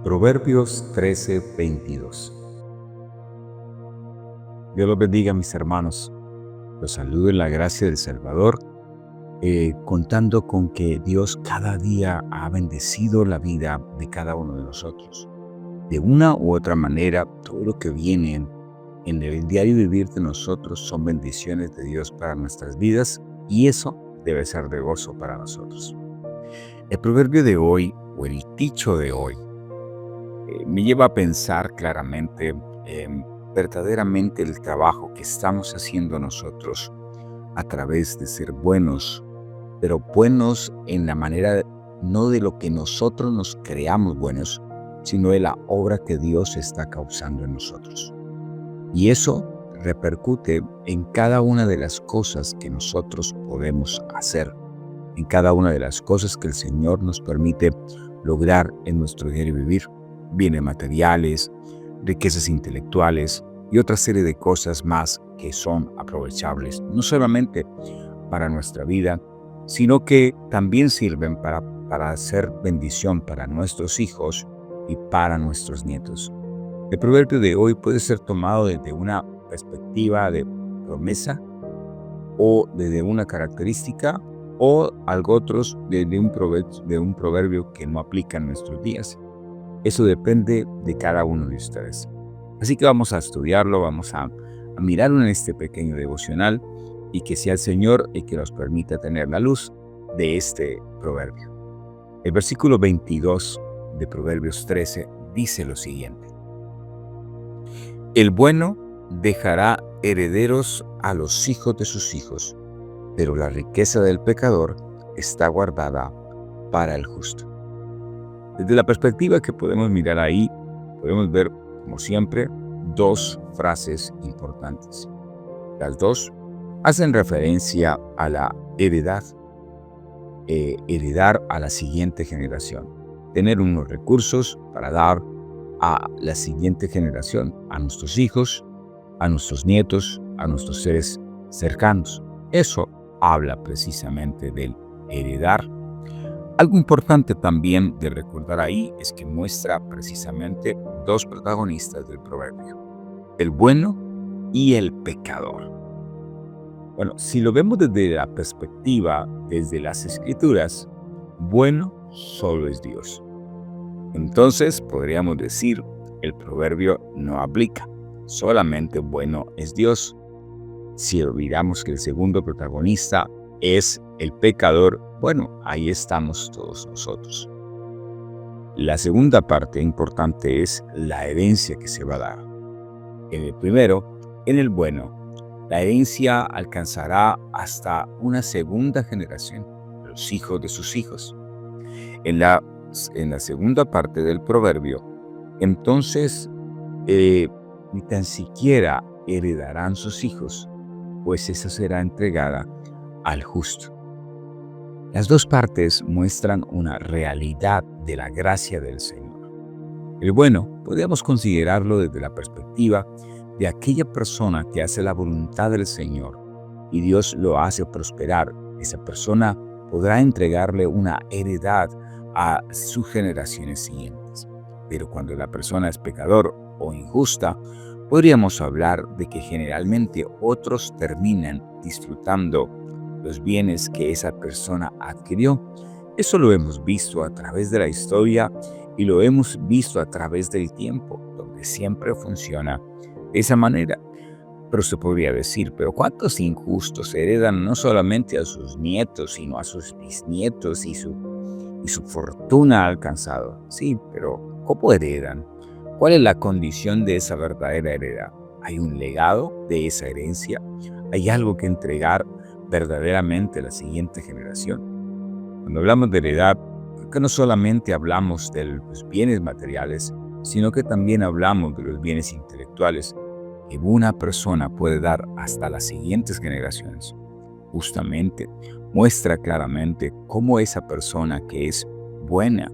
Proverbios 13:22. Dios los bendiga, mis hermanos. Los saludo en la gracia del Salvador, contando con que Dios cada día ha bendecido la vida de cada uno de nosotros. De una u otra manera, todo lo que viene en el diario vivir de nosotros son bendiciones de Dios para nuestras vidas, y eso debe ser de gozo para nosotros. El proverbio de hoy, o el dicho de hoy, me lleva a pensar claramente verdaderamente el trabajo que estamos haciendo nosotros a través de ser buenos, pero buenos en la manera no de lo que nosotros nos creamos buenos, sino de la obra que Dios está causando en nosotros. Y eso repercute en cada una de las cosas que nosotros podemos hacer, en cada una de las cosas que el Señor nos permite lograr en nuestro diario vivir. Bienes materiales, riquezas intelectuales y otra serie de cosas más que son aprovechables, no solamente para nuestra vida, sino que también sirven para hacer bendición para nuestros hijos y para nuestros nietos. El proverbio de hoy puede ser tomado desde una perspectiva de promesa o desde una característica o algo otros desde un proverbio que no aplica en nuestros días. Eso depende de cada uno de ustedes. Así que vamos a estudiarlo, vamos a mirarlo en este pequeño devocional y que sea el Señor el que nos permita tener la luz de este proverbio. El versículo 22 de Proverbios 13 dice lo siguiente: El bueno dejará herederos a los hijos de sus hijos, pero la riqueza del pecador está guardada para el justo. Desde la perspectiva que podemos mirar ahí, podemos ver, como siempre, dos frases importantes. Las dos hacen referencia a la heredad, heredar a la siguiente generación, tener unos recursos para dar a la siguiente generación, a nuestros hijos, a nuestros nietos, a nuestros seres cercanos. Eso habla precisamente del heredar. Algo importante también de recordar ahí es que muestra precisamente dos protagonistas del proverbio: el bueno y el pecador. Bueno, si lo vemos desde la perspectiva, desde las Escrituras, bueno solo es Dios. Entonces podríamos decir, el proverbio no aplica, solamente bueno es Dios. Si olvidamos que el segundo protagonista es el pecador, bueno, ahí estamos todos nosotros. La segunda parte importante es la herencia que se va a dar. En el primero, en el bueno, la herencia alcanzará hasta una segunda generación, los hijos de sus hijos. En la segunda parte del proverbio, entonces, ni tan siquiera heredarán sus hijos, pues esa será entregada al justo. Las dos partes muestran una realidad de la gracia del Señor. El bueno, podríamos considerarlo desde la perspectiva de aquella persona que hace la voluntad del Señor y Dios lo hace prosperar. Esa persona podrá entregarle una heredad a sus generaciones siguientes. Pero cuando la persona es pecador o injusta, podríamos hablar de que generalmente otros terminan disfrutando los bienes que esa persona adquirió. Eso lo hemos visto a través de la historia y lo hemos visto a través del tiempo, donde siempre funciona de esa manera. Pero se podría decir, pero ¿cuántos injustos heredan no solamente a sus nietos, sino a sus bisnietos y su fortuna alcanzado? Sí, pero ¿cómo heredan? ¿Cuál es la condición de esa verdadera heredad? ¿Hay un legado de esa herencia? ¿Hay algo que entregar verdaderamente a la siguiente generación? Cuando hablamos de heredad, que no solamente hablamos de los bienes materiales, sino que también hablamos de los bienes intelectuales que una persona puede dar hasta las siguientes generaciones. Justamente muestra claramente cómo esa persona que es buena,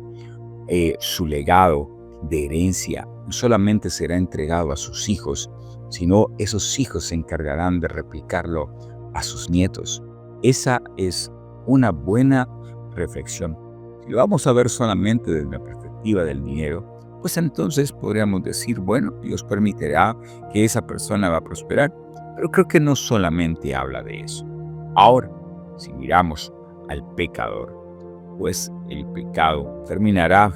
su legado de herencia no solamente será entregado a sus hijos, sino esos hijos se encargarán de replicarlo a sus nietos. Esa es una buena reflexión. Si lo vamos a ver solamente desde la perspectiva del dinero, pues entonces podríamos decir, bueno, Dios permitirá que esa persona va a prosperar, pero creo que no solamente habla de eso. Ahora, si miramos al pecador, pues el pecado terminará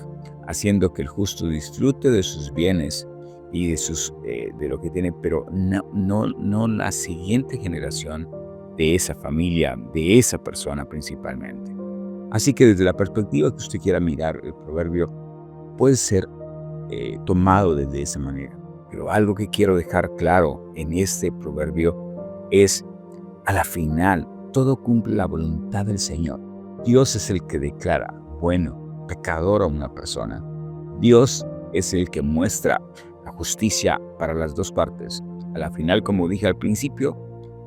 haciendo que el justo disfrute de sus bienes y de lo que tiene, pero no la siguiente generación de esa familia, de esa persona principalmente. Así que desde la perspectiva que usted quiera mirar el proverbio, puede ser tomado desde esa manera. Pero algo que quiero dejar claro en este proverbio es, a la final, todo cumple la voluntad del Señor. Dios es el que declara bueno, pecador a una persona. Dios es el que muestra la justicia para las dos partes. A la final, como dije al principio,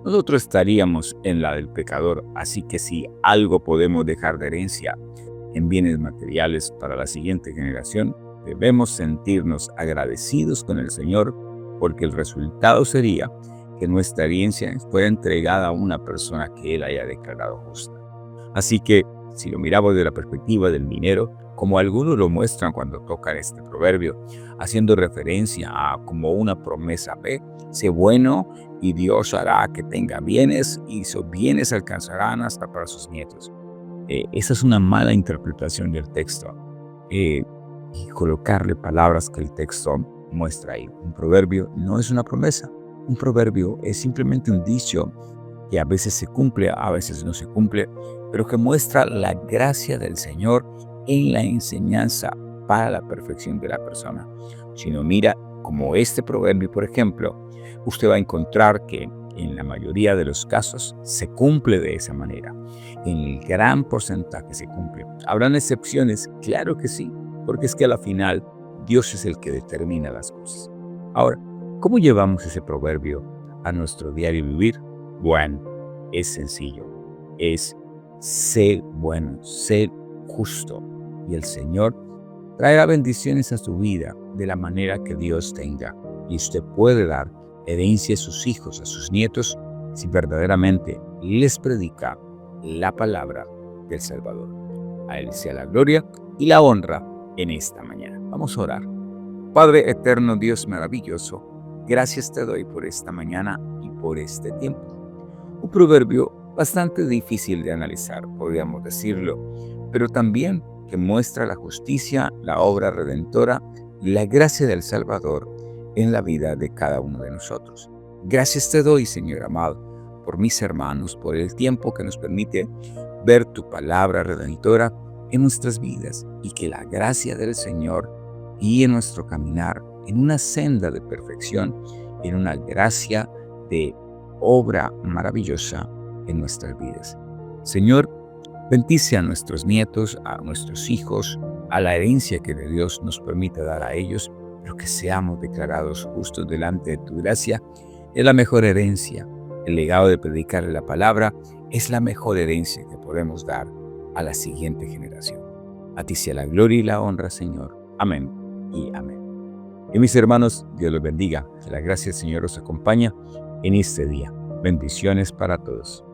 nosotros estaríamos en la del pecador. Así que si algo podemos dejar de herencia en bienes materiales para la siguiente generación, debemos sentirnos agradecidos con el Señor, porque el resultado sería que nuestra herencia fuera entregada a una persona que Él haya declarado justa. Así que, si lo miramos desde la perspectiva del dinero, como algunos lo muestran cuando tocan este proverbio, haciendo referencia a como una promesa, sé bueno y Dios hará que tenga bienes y sus bienes alcanzarán hasta para sus nietos. Esa es una mala interpretación del texto y colocarle palabras que el texto muestra ahí. Un proverbio no es una promesa. Un proverbio es simplemente un dicho que a veces se cumple, a veces no se cumple, pero que muestra la gracia del Señor en la enseñanza para la perfección de la persona. Si no mira como este proverbio, por ejemplo, usted va a encontrar que en la mayoría de los casos se cumple de esa manera. En el gran porcentaje se cumple. ¿Habrán excepciones? Claro que sí, porque es que a la final Dios es el que determina las cosas. Ahora, ¿cómo llevamos ese proverbio a nuestro diario vivir? Bueno, es sencillo. Es sé bueno, sé justo, y el Señor traerá bendiciones a su vida de la manera que Dios tenga. Y usted puede dar herencia a sus hijos, a sus nietos, si verdaderamente les predica la palabra del Salvador. A Él sea la gloria y la honra en esta mañana. Vamos a orar. Padre eterno, Dios maravilloso, gracias te doy por esta mañana y por este tiempo. Un proverbio bastante difícil de analizar, podríamos decirlo, pero también que muestra la justicia, la obra redentora y la gracia del Salvador en la vida de cada uno de nosotros. Gracias te doy, Señor amado, por mis hermanos, por el tiempo que nos permite ver tu palabra redentora en nuestras vidas, y que la gracia del Señor guíe nuestro caminar en una senda de perfección, en una gracia de obra maravillosa en nuestras vidas. Señor, bendice a nuestros nietos, a nuestros hijos, a la herencia que de Dios nos permite dar a ellos, pero que seamos declarados justos delante de tu gracia. Es la mejor herencia. El legado de predicar la palabra es la mejor herencia que podemos dar a la siguiente generación. A ti sea la gloria y la honra, Señor. Amén y amén. Y mis hermanos, Dios los bendiga. Que la gracia del Señor os acompañe en este día. Bendiciones para todos.